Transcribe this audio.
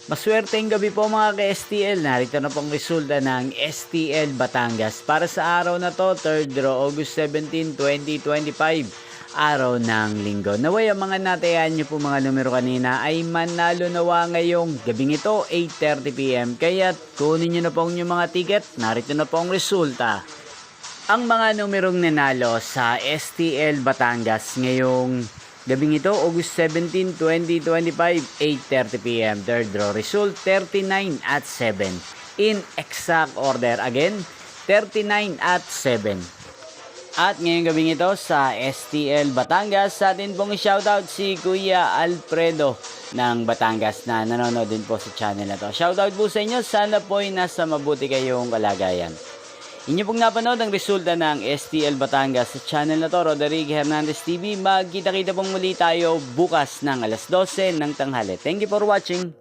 Maswerteng gabi po mga ka-STL. Narito na pong resulta ng STL Batangas. Para sa araw na to, 3rd draw, August 17, 2025. Araw ng linggo. Naway ang mga natayan nyo po mga numero kanina ay manalo nawa ngayong gabing ito, 8:30pm. Kaya kunin nyo na po yung mga ticket. Narito na po ang resulta. Ang mga numerong nanalo sa STL Batangas ngayong gabing ito, August 17, 2025, 8:30pm. Third draw result, 39 at 7. In exact order again, 39 at 7. At ngayong gabing ito sa STL Batangas, sa atin pong shoutout si Kuya Alfredo ng Batangas na nanonood din po sa channel na to. Shoutout po sa inyo, sana po ay nasa mabuti kayong kalagayan. Inyo pong napanood ang resulta ng STL Batangas sa channel na to, Roderick Hernandez TV. Magkita-kita pong muli tayo bukas ng alas 12 ng tanghali. Thank you for watching.